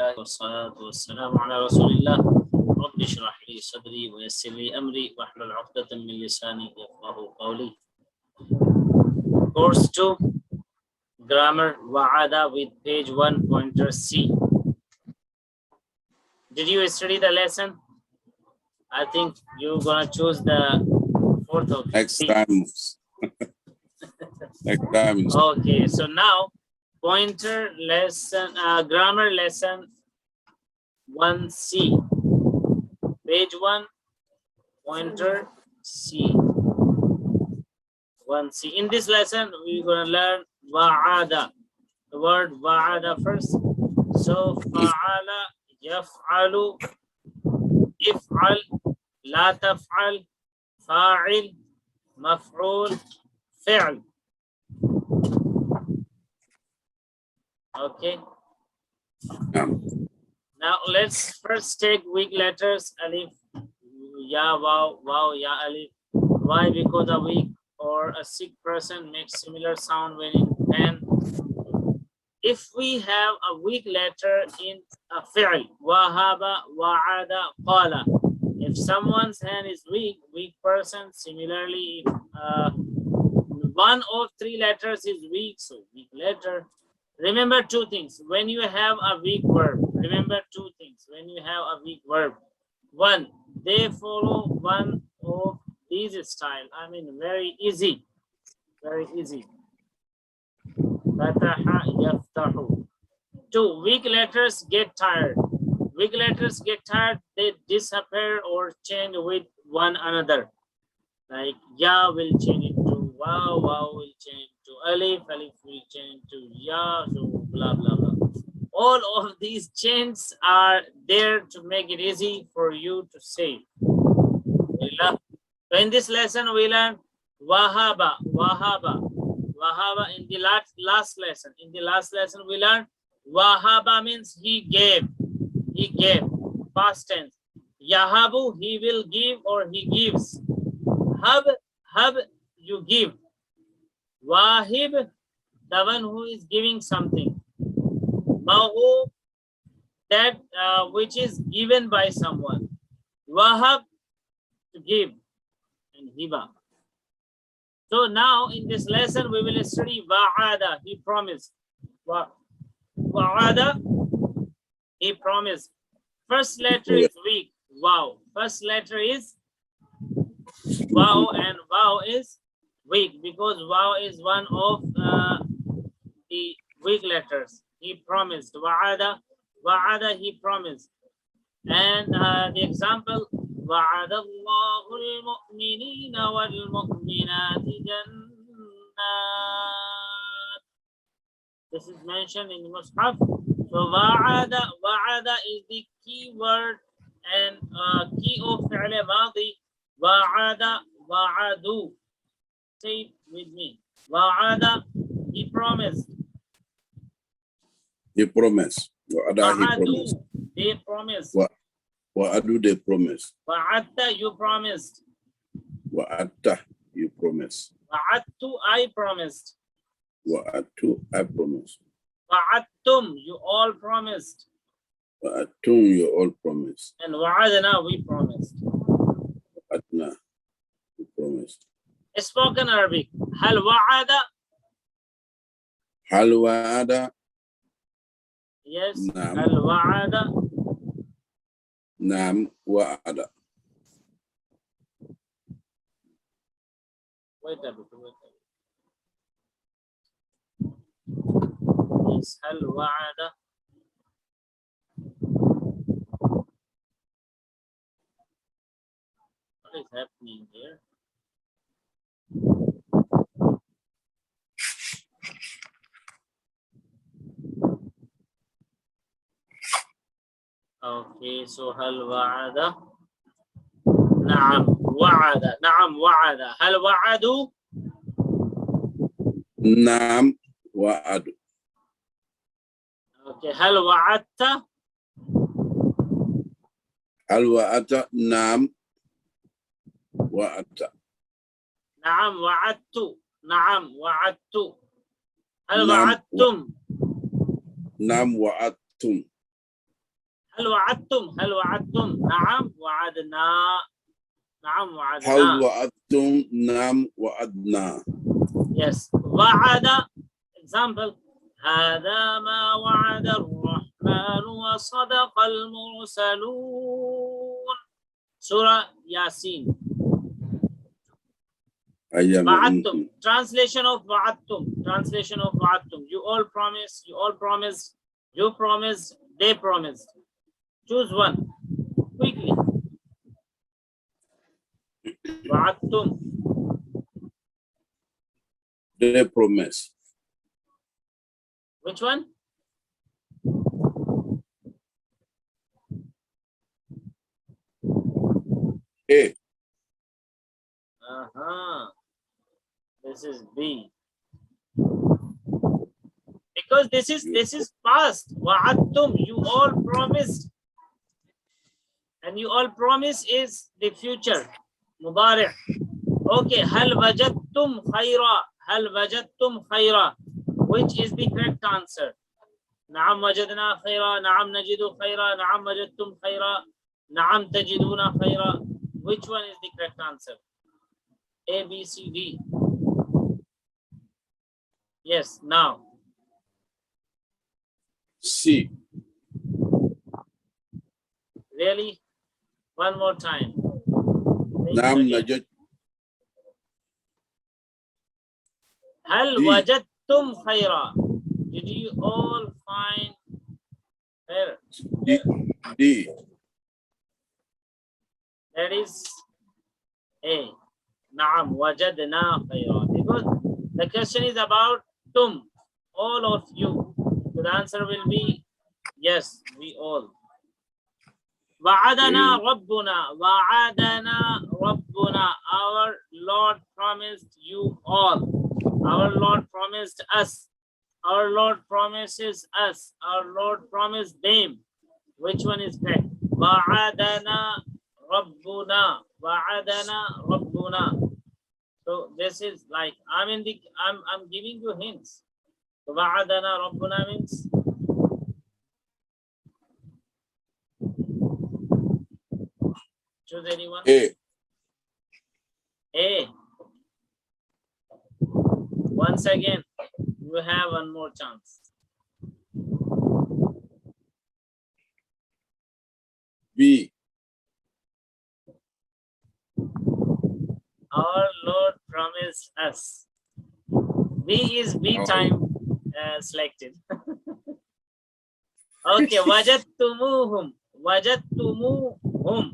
لله والصلاة والسلام على رسول الله رب اشرح لي صدري ويسر لي أمري واحلل عقدة من لساني يفقهوا قولي. Course 2 Grammar Wa'ada with page 1 pointer C. Did you study the lesson? I think you're gonna choose the fourth of Next C. time. Next time. Okay, so now pointer lesson, grammar lesson 1C, page 1, pointer C, 1C. In this lesson, we're gonna learn wa'ada, the word wa'ada first. So fa'ala, yaf'alu, if'al, la taf'al, fa'il, maf'ul, fi'l. Okay. Now let's first take weak letters. Alif, ya, wow, wow, ya, alif. Why? Because a weak or a sick person makes similar sound when in pen. If we have a weak letter in a fi'l, wahaba, wa'ada, qala. If someone's hand is weak person, similarly, if one of three letters is weak, so weak letter. Remember two things. When you have a weak verb, remember two things. When you have a weak verb, one, they follow one of these style. I mean, very easy. Very easy. Fataha, yaftahu. Two, weak letters get tired. Weak letters get tired, they disappear or change with one another. Like ya will change it to wow, wow will change to alif, alif will change to ya, so blah blah blah. All of these changes are there to make it easy for you to say. So in this lesson we learn wahaba, wahaba, wahaba. In the last lesson. In the last lesson we learned wahaba means he gave. He gave. Past tense. Yahabu, he will give or he gives. Hab, you give. Wahib, the one who is giving something. Mahub, that which is given by someone. Wahab, to give. And hiba. So now in this lesson we will study wa'ada, he promised. Wa'ada, he promised. First letter is weak. Wow. First letter is wow, and wow is weak because wow is one of the weak letters. He promised. Wa'ada, wa'ada, he promised. And the example, وعد الله المؤمنين والمؤمنات جنات. This is mentioned in the Mus'haf. So wa'ada, wa'ada is the key word and key of fi'l madi. Wa'ada, wa'adu. Say it with me. Wa'ada, he promised. He promised. Wa'ada, he promised. They promised. Wa'adu, they promised. Wa'atta, you promised. Wa'atta, you promised. Wa'attu, I promised. Wa'attu, I promised. Wa'attum, you all promised. Wa'attum, you all promised. And wa'adna, we promised. Wa'atna, we promised. Spoken Arabic. Hal wa'ada? Hal wa'ada? Yes. Naam. Hal wa'ada? Naam wa'ada. Wait a bit, wait a bit. Yes, hal wa'ada? What is happening here? Okay, so hal wa'ada? Na'am wa'ada. Na'am wa'ada. Hal wa'adu? Naam wa'adu. Okay, hal wa'atta? Hal wa'ata? Naam wa'ata. Na'am wa'attu. Na'am wa'attu. Hal Naam wa'attum? Naam wa'attum. هل وعدتم هل وعدتم نعم وعدنا نعم هل وعدنا. وعدتم نعم وعدنا. Yes. وعد. Example. هذا ما وعد الرحمن وصدق المرسلون. Surah Yasin. وعدتم. Translation of وعدتم. Translation of وعدتم. You all promise. You all promised. You promised. They promised. Choose one. Quickly. وعدتم. They promise. Which one? A. This is B. Because this is past. Wa'adtum, you all promised. And you all promise is the future. Mudari'. Okay, hal wajadtum khayra. Hal wajadtum khayra. Which is the correct answer? Na'am wajadna khayra. Na'am najidu khayra. Na'am wajadtum khayra. Na'am tajiduna khayra. Which one is the correct answer? A, B, C, D. Yes, now. C. Really? One more time. نعم نجد. هل وجدتم خيرا? Did you all find خير? D. That is A. نعم وجدنا خيرا. Because the question is about tum, all of you. So the answer will be yes, we all. وعدنا ربنا. وعدنا ربنا. Our Lord promised you all. Our Lord promised us. Our Lord promises us. Our Lord promised them. Which one is correct? وعدنا ربنا. وعدنا ربنا. So this is like I'm giving you hints. So وعدنا ربنا means choose anyone. A. A. Once again, you have one more chance. B. Our Lord promised us. B is B time selected. Okay, wajadtumuhum. Wajadtumuhum.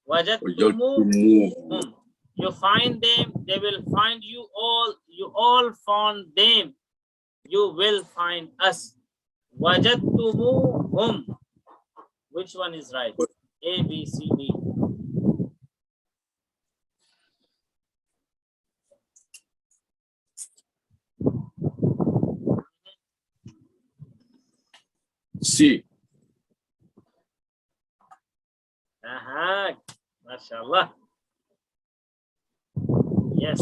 Wajadtumuhum. You find them, they will find you all. You all found them. You will find us. Wajadtumuhum. Which one is right? A, B, C, D. C. MashaAllah. Yes.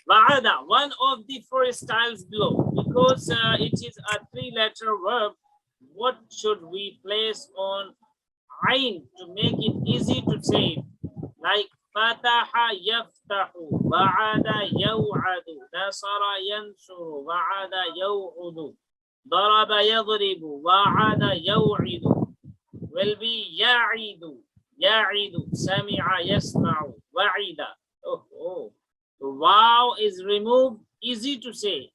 Ba'ada, one of the four styles below. Because it is a three-letter verb, what should we place on ayn to make it easy to say? Like fataha yaftahu, ba'ada yaw'adu, nasara yansuru, ba'ada yaw'udu, daraba yadribu, ba'ada yaw'idu. Will be ya'idu, ya'idu, sami'a yasma'u, wa'ida. Oh. The wow is removed, easy to say.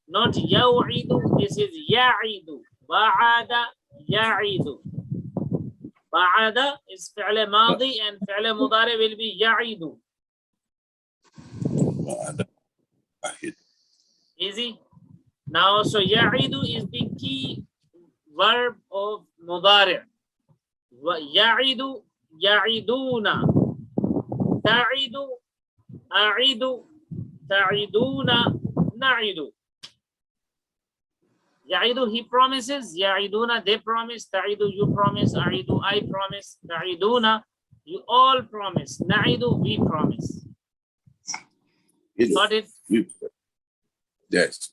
Not yaw'idu, this is ya'idu. Ba'ada ya'idu. Ba'ada is fi'l madi and fi'l mudari will be ya'idu. Easy. Now, so ya'idu is the key verb of mudari. Ya'idu, ya'iduna. Ta'idu, a'idu, ta'iduna, na'idu. Ya'idu, he promises. Ya'iduna, they promise. Ta'idu, you promise. A'idu, I promise. Ta'iduna, you all promise. Na'idu, we promise. Got it? Yes.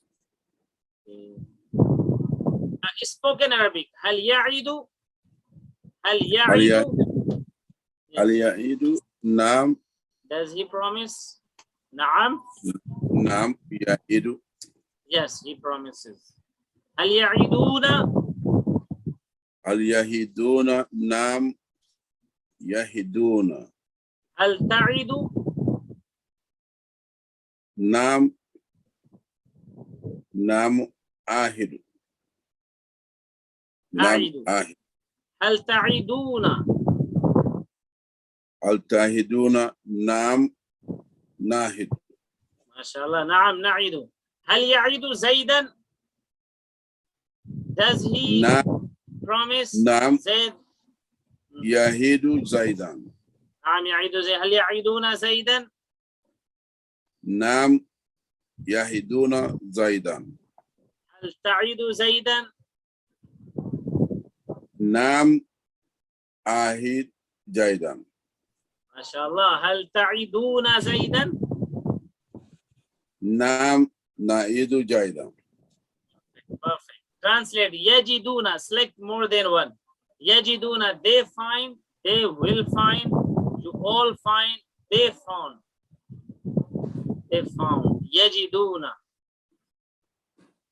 Spoken Arabic. Hal ya'idu هل هل يعد؟ هل يعيد؟ نعم. Does he promise? نعم. نعم يعيد. Yes, he promises. هل يعيدون؟ هل يهدون؟ نعم يهدون. هل تعد؟ نعم. نعم آهد. نعم أعد. آهد. هل تعدون؟ هل تهدون؟ نعم ناهد. ما شاء الله. نعم نعد. هل يعد زيدا؟ Does he نعم. promise نعم زيد؟ يهد زيدا. نعم يعد زيد. هل يعدون زيدا؟ نعم يهدون زيدا. هل تعد زيدا؟ نعم آهد زيدا. ما شاء الله. هل تعدون زيدا؟ نعم نعيد زيدا. Perfect. Translate. يجدون. Select more than one. يجدون. They find. They will find. You all find. They found. They found. يجدون.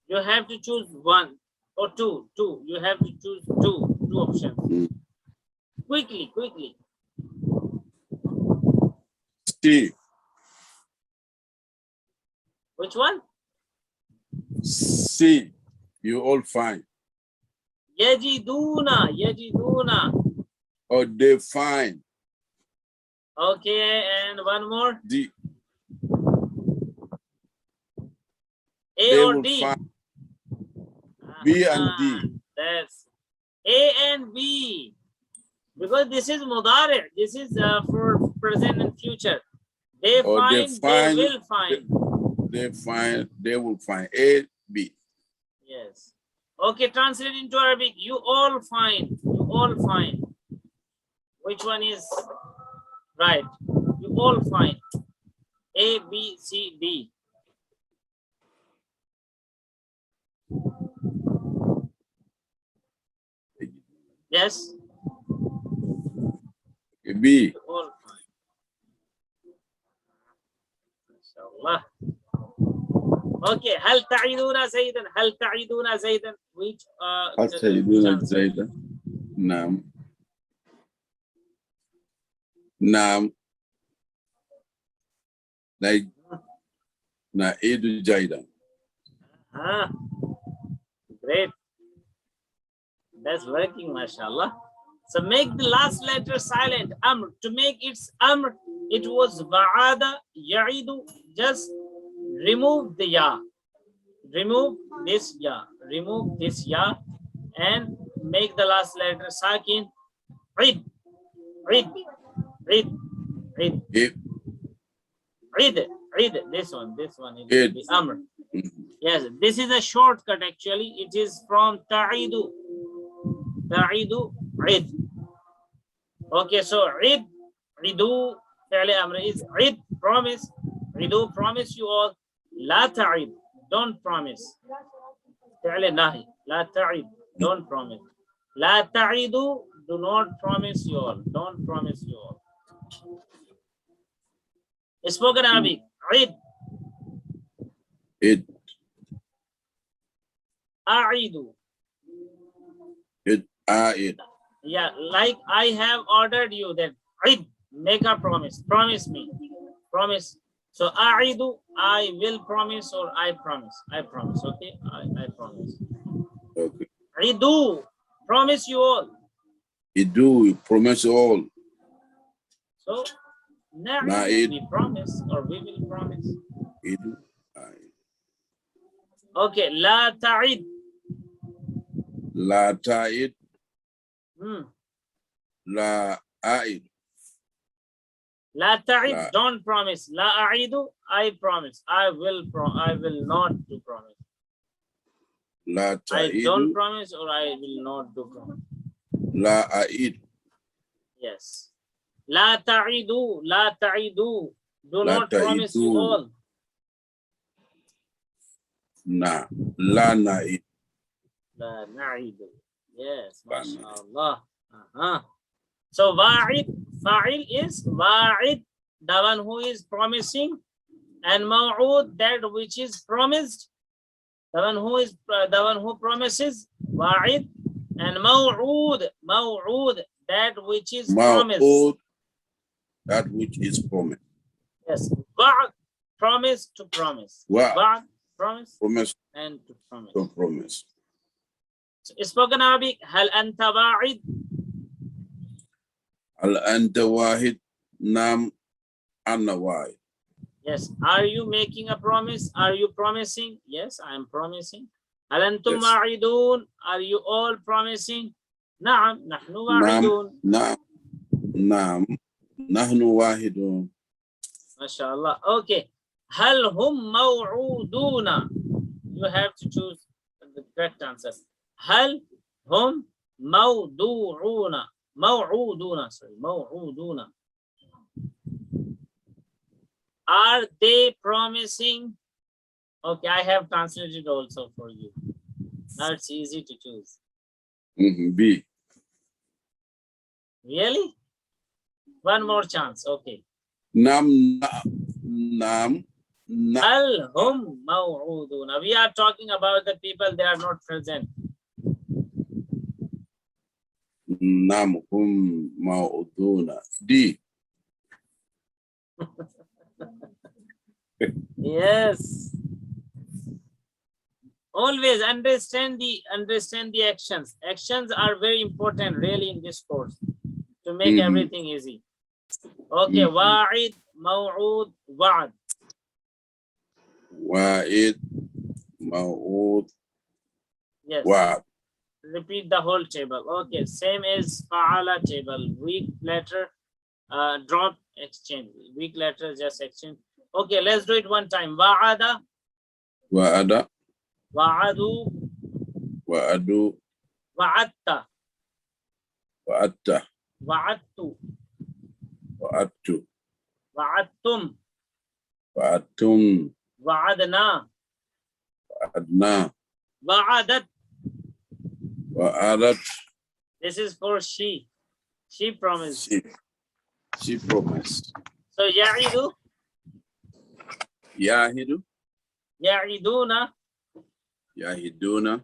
You have to choose one or two. Two. You have to choose two. Two options. Quickly, quickly. C. Which one? C. You all find. يجدون. يجدون. Or they find. Okay, and one more. D. A They or will D? find. B and D. That's A and B. Because this is mudari. This is for present and future. They Or find, they will find. They find, they will find. A, B. Yes. Okay, translate into Arabic. You all find. You all find. Which one is right? You all find. A, B, C, D. Yes. B. You all find. MashaAllah. Okay. هل تعيدون زيدا؟ هل تعيدون زيدا؟ Which هل تعيدون زيدا؟ نعم. نعم. نعيد زيدا. Great. That's working, mashallah. So make the last letter silent. Amr. To make its amr, it was wa'ada, ya'idu. Just remove the ya. Remove this ya. Remove this ya and make the last letter sakin. Id. Id. Id. Id. Id. Id. This one is the amr. Yes, this is a shortcut actually. It is from ta'idu. Ta'idu, id. Okay, so id, idu, fi'li amr is id, promise. Idu, promise you all. La ta'id, don't promise. Fi'li nahi, la ta'id, don't promise. La ta'idu, do not promise you all. Don't promise you all. Spoken Arabic, id. Id. A'idu. Id. A'id. Yeah, like I have ordered you that Id, make a promise. Promise me. Promise. So A'idu, I will promise or I promise. I promise. Okay. I promise. Okay. Idu, promise you all. Idu, promise all. So Na'id, we promise or we will promise. Idu. A'id. Okay. La ta'id. La ta'id. Hmm. La a'id. La ta'id, La. don't promise. La a'idu, I promise. I will not do promise. La I ta'idu. don't promise or I will not do promise. La a'id. Yes. La ta'idu, la ta'idu. Do La not promise you ta'idu. all. Na. La na'id. La na'idu. Yes, La na'id. mashallah. So wa'id, fa'il is wa'id, the one who is promising, and maw'ud, that which is promised, the one who promises, wa'id, and maw'ud, that which is promised. Ma'ud, that which is promised. Yes, wa'd, promise to promise. Wa'd, promise, promise and to promise. to promise. So, spoken Arabic, hal anta wa'id? Al anta wahid, nam anna wahid. Yes. Are you making a promise? Are you promising? Yes, I am promising. Hal antum Yes. wa'idun? Are you all promising? Na'am, nahnu wa'idun. Nam, nahnu wahidun. MashaAllah. Okay. Hal hum maw'uduna? You have to choose the correct answer. Hal hum mawdu'una? Maw'uduna. Are they promising? Okay, I have translated also for you. Now it's easy to choose. B. Really? One more chance. Okay. Nam. Al hum maw'uduna. We are talking about the people, they are not present. Nam hum ma'uduna. D. Yes. Always understand the actions. Actions are very important really in this course to make everything easy. Okay, wa'id, maw'ud, wa'ad. Wa'id, ma'ud, Yes. wa'ad. Repeat the whole table. Okay, same as fa'ala table. Weak letter, drop, exchange. Weak letter, just exchange. Okay, let's do it one time. Wa'ada, Wa'ada, wa'adu, wa'adu, wa'atta, wa'atta, wa'attu, wa'attu, wa'attum, wa'attum, wa'adna, wa'adna, wa'adat. wa'adat. This is for she. She promised. She promised. So ya'idu, Yahidu, ya'iduna, yahiduna,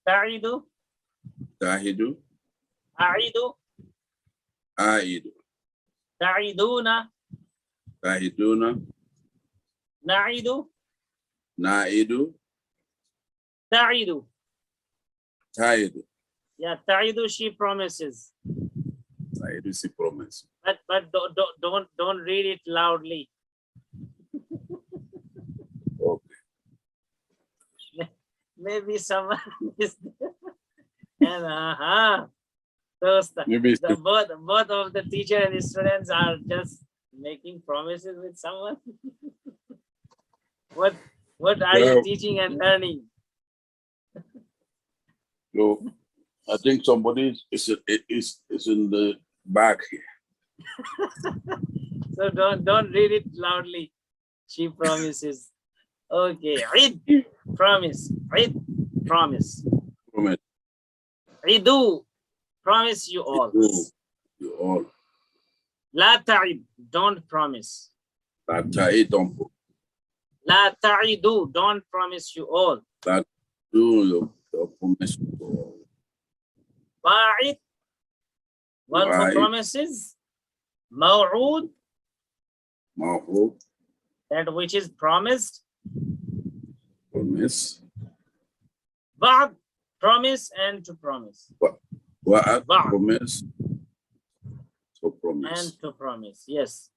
ta'idu, tahidu, a'idu, aidu, ta'iduna, tahiduna, na'idu, naidu, ta'idu. taidu. Yeah, ta'idu, she promises. Taidu, she promised. But don't read it loudly. Okay. Maybe someone is there. And Maybe it's both of the teacher and the students are just making promises with someone. What are you teaching and learning? So I think somebody is in the back here. So don't read it loudly. She promises. Okay. Eid, promise. Eid, promise. Promise. Idu, promise you all. You all. La ta'id, don't promise. That don't La ta'idu, don't promise you all. that do your promise. Wa'id, one who Wa'id. promises. Maw'ud, Ma'ud, that which is promised. promise. Wa'ad, promise and to promise. Wa'ad, Wa'ad. promise. So promise. And to promise, yes.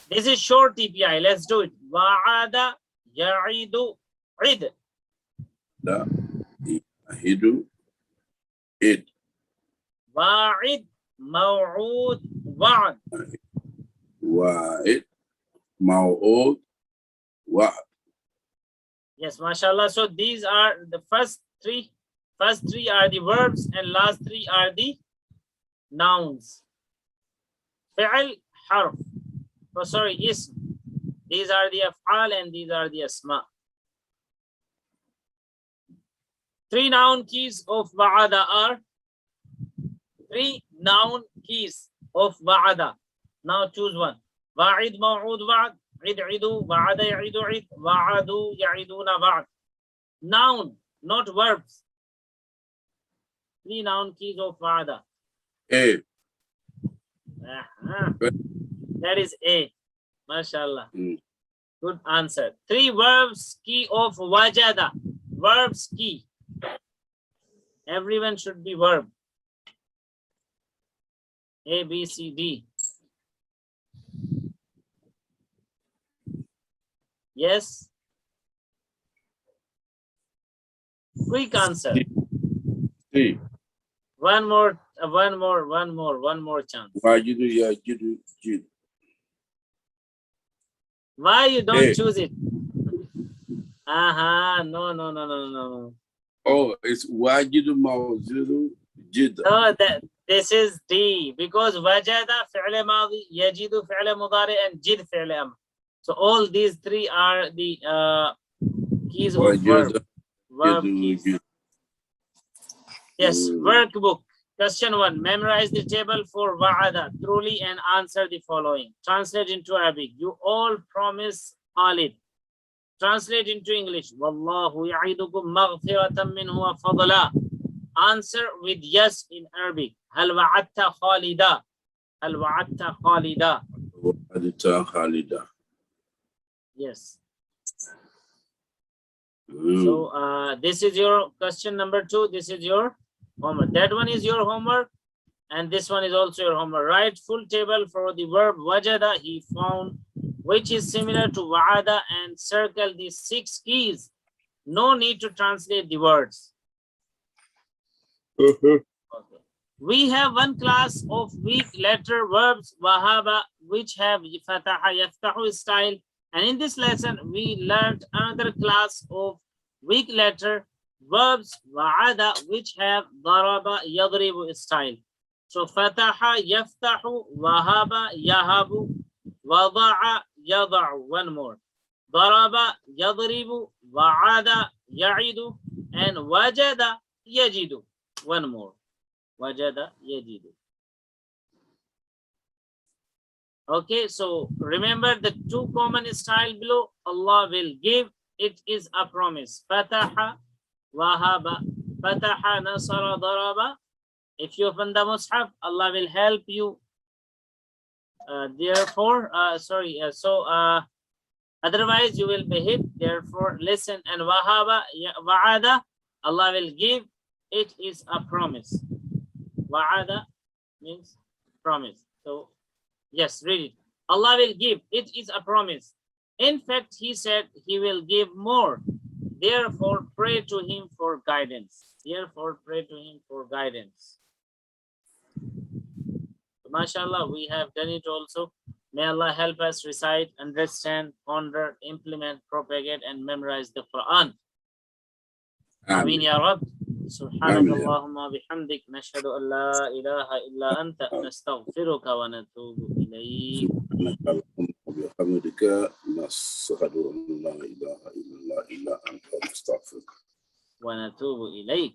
This is short TPI. Let's do it. Wa'ada, ya'idu, id. Da, yahidu, it. Wa'id, maw'ud, wa'ad. Wa'id, ma'ud, wa'ad. Yes, mashallah. So these are the first three. First three are the verbs and last three are the nouns. Fi'al, harf. Oh, sorry, ism. These are the af'al and these are the asma. Three noun keys of wa'ada are three noun keys of wa'ada. Now choose one. Wa'id, maw'ud, wa'ad. عد عدو وعد يعد عد وعدوا يعدون بعد. Noun, not verbs. 3 noun keys of wa'ada. A. That is A. MashaAllah. Mm. Good answer. 3 verbs key of wajada. Verbs key. Everyone should be verb. A, B, C, D. Yes. Quick answer. C. One more chance. Wajidu, yajidu, jid. Why you don't A. choose it? No. Oh, it's wajidu, mawzidu, jid. No, this is D, because wajada fi'l madi, yajidu fi'l mudari, and jid fi'l amr. So all these 3 are the keys of verb. Verb keys. Jid. Yes, workbook. Question 1. Memorize the table for wa'ada truly and answer the following. Translate into Arabic. You all promise Khalid. Translate into English. Wallahu ya'idukum maghfiratan minhu wa fadla. Answer with yes in Arabic. Hal wa'adta Khalida. Hal wa'adta Khalida. Wa'adta Khalida. Yes. So this is your question number 2. This is your homework. That one is your homework, and this one is also your homework. Write full table for the verb wajada he found, which is similar to wa'ada, and circle the 6 keys. No need to translate the words. Okay. We have one class of weak letter verbs wahaba, which have fataha yaftahu style. And in this lesson, we learned another class of weak letter verbs wa'ada, which have daraba yadribu style. So fataha yaftahu, wahaba yahabu, wada'a yada'u. One more. Daraba yadribu, wa'ada ya'idu, and wajada yajidu. One more. Wajada yajidu. Okay, so remember the 2 common style below. Allah will give. It is a promise. Fataha, wahaba, fataha, nasara, daraba. If you open the mushaf, Allah will help you. Otherwise you will be hit. Therefore, listen. And wahaba, wa'ada, Allah will give. It is a promise. Wa'ada means promise. So yes, read it. Allah will give. It is a promise. In fact, he said he will give more. Therefore, pray to him for guidance. Therefore, pray to him for guidance. So, mashallah, we have done it also. May Allah help us recite, understand, ponder, implement, propagate, and memorize the Quran. Ameen ya Rabb. سبحانك اللهم وبحمدك نشهد أن لا إله إلا أنت نستغفرك ونتوب إليك. سبحانك اللهم وبحمدك نشهد أن لا إله إلا أنت نستغفرك ونتوب إليك.